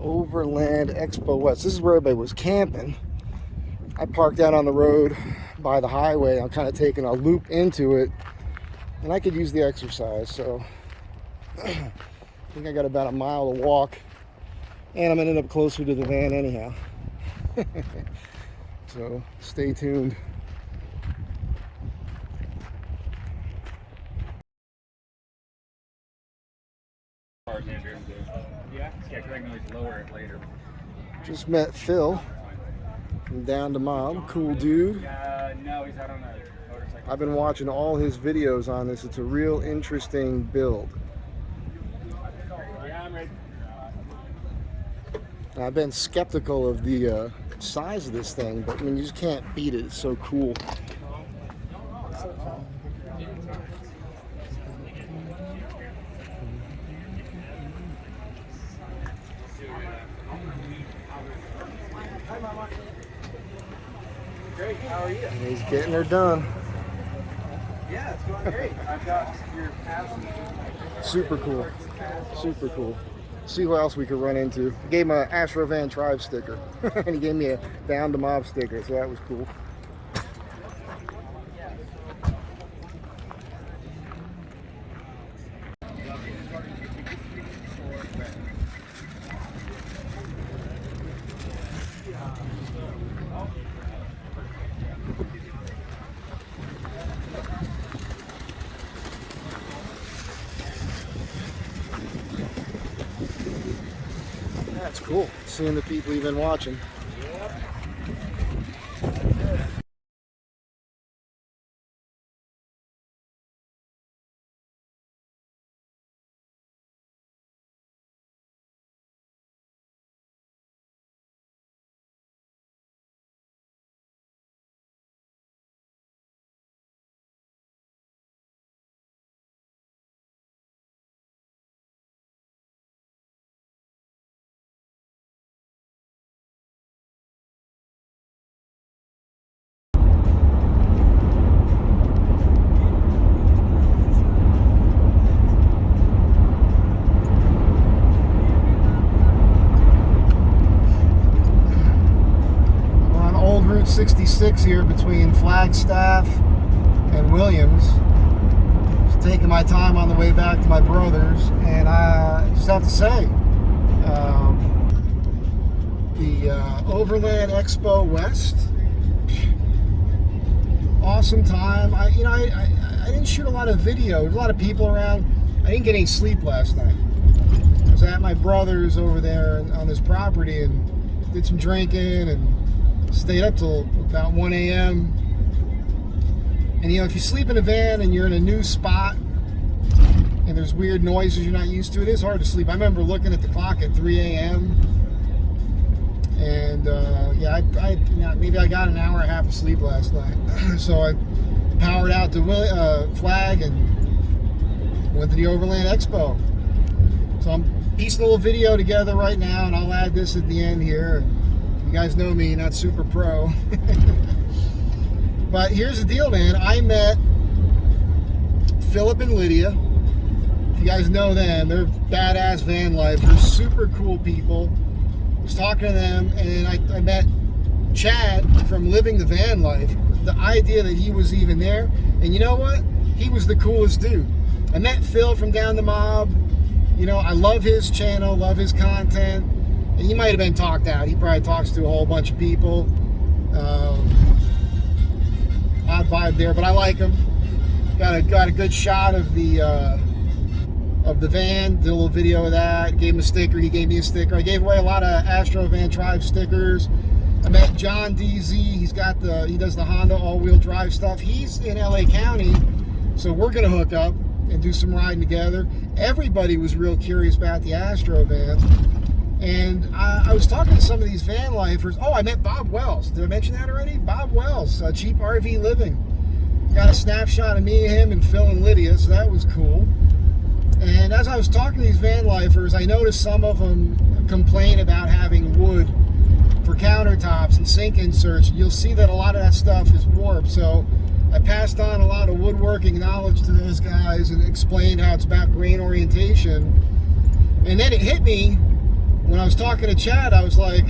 Overland Expo West. This is where everybody was camping. I parked out on the road by the highway. I'm kind of taking a loop into it, and I could use the exercise. So I think I got about a mile to walk, and I'm gonna end up closer to the van anyhow. So stay tuned. Yeah, because I can always lower it later. Just met Phil from Down to Mob. Cool dude. No, he's out on a motorcycle. I've been watching all his videos on this. It's a real interesting build. Yeah, I'm ready. And I've been skeptical of the size of this thing, but I mean, you just can't beat it. It's so cool. Great, how are you? And he's getting her done. Yeah, it's going great. I've got your passenger. Super cool. Super cool. See who else we could run into. I gave him an Astrovan Tribe sticker. And he gave me a Down to Mob sticker, so that was cool. That's cool, seeing the people you've been watching. Route 66 here between Flagstaff and Williams. Just taking my time on the way back to my brother's, and I just have to say, the Overland Expo West, awesome time. I didn't shoot a lot of video. There's a lot of people around. I didn't get any sleep last night. I was at my brother's over there on this property and did some drinking and stayed up till about 1 a.m. And if you sleep in a van and you're in a new spot and there's weird noises you're not used to, it is hard to sleep. I remember looking at the clock at 3 a.m. and maybe I got an hour and a half of sleep last night. So I powered out to Flag and went to the Overland Expo. So I'm piecing a little video together right now, and I'll add this at the end here. You guys know me, not super pro. But here's the deal, man. I met Philip and Lydia. If you guys know them, they're badass van lifers, super cool people. I was talking to them, and I met Chad from Living the Van Life. The idea that he was even there, and you know what? He was the coolest dude. I met Phil from Down the Mob. I love his channel, love his content. And he might have been talked out. He probably talks to a whole bunch of people. Odd vibe there, but I like him. Got a good shot of the van. Did a little video of that. Gave him a sticker. He gave me a sticker. I gave away a lot of Astrovan Tribe stickers. I met John DZ. He does the Honda all-wheel drive stuff. He's in LA County, so we're gonna hook up and do some riding together. Everybody was real curious about the Astrovan. And I was talking to some of these van lifers. Oh, I met Bob Wells. Did I mention that already? Bob Wells, Cheap RV Living. Got a snapshot of me, him, and Phil and Lydia, so that was cool. And as I was talking to these van lifers, I noticed some of them complain about having wood for countertops and sink inserts. You'll see that a lot of that stuff is warped. So I passed on a lot of woodworking knowledge to those guys and explained how it's about grain orientation. And then it hit me when I was talking to Chad, I was like,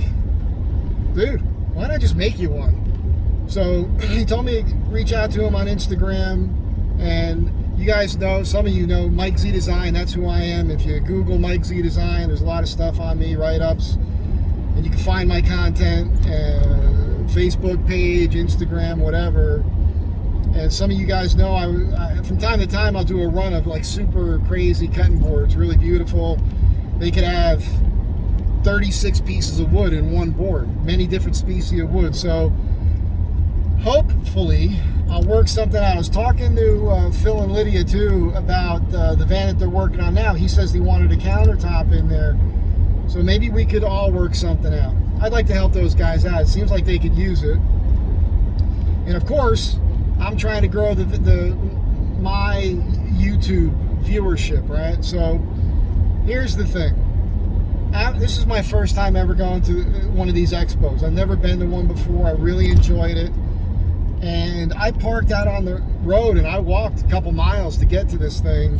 dude, why don't I just make you one? So he told me to reach out to him on Instagram, and you guys know, some of you know Mike Z Design. That's who I am. If you Google Mike Z Design, there's a lot of stuff on me, write-ups, and you can find my content, Facebook page, Instagram, whatever. And some of you guys know I from time to time I'll do a run of like super crazy cutting boards, really beautiful. They could have 36 pieces of wood in one board, many different species of wood. So hopefully I'll work something out. I was talking to Phil and Lydia too about the van that they're working on now. He says he wanted a countertop in there, so maybe we could all work something out. I'd like to help those guys out. It seems like they could use it. And of course, I'm trying to grow my YouTube viewership, right? So here's the thing. This is my first time ever going to one of these expos. I've never been to one before. I really enjoyed it. And I parked out on the road and I walked a couple miles to get to this thing.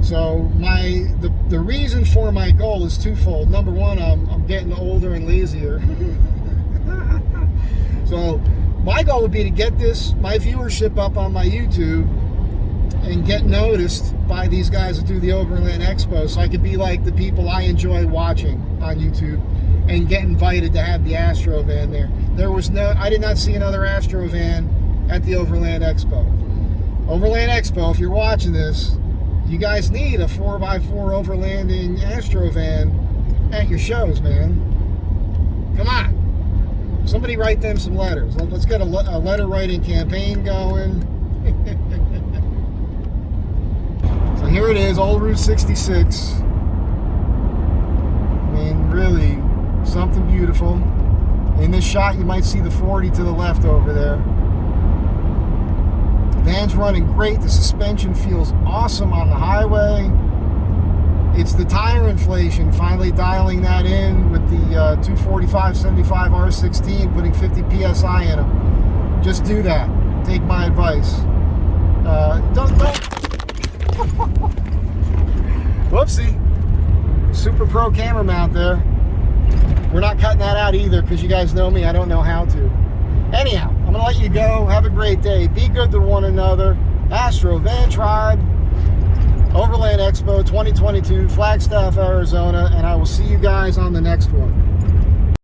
So the reason for my goal is twofold. Number one, I'm getting older and lazier. So my goal would be to get my viewership up on my YouTube and get noticed by these guys that do the Overland Expo, so I could be like the people I enjoy watching on YouTube and get invited to have the Astro van there. I did not see another Astro van at the Overland Expo. Overland Expo, if you're watching this, you guys need a 4x4 overlanding Astro van at your shows, man. Come on. Somebody write them some letters. Let's get a letter writing campaign going. So here it is, Old Route 66. I mean, really, something beautiful. In this shot, you might see the 40 to the left over there. The van's running great. The suspension feels awesome on the highway. It's the tire inflation, finally dialing that in with the 245/75 R16, putting 50 PSI in them. Just do that. Take my advice. Don't. Whoopsie. Super Pro camera mount there. We're not cutting that out either, because you guys know me, I don't know how to. Anyhow, I'm going to let you go. Have a great day. Be good to one another. Astro Van Tribe, Overland Expo 2022, Flagstaff, Arizona, and I will see you guys on the next one.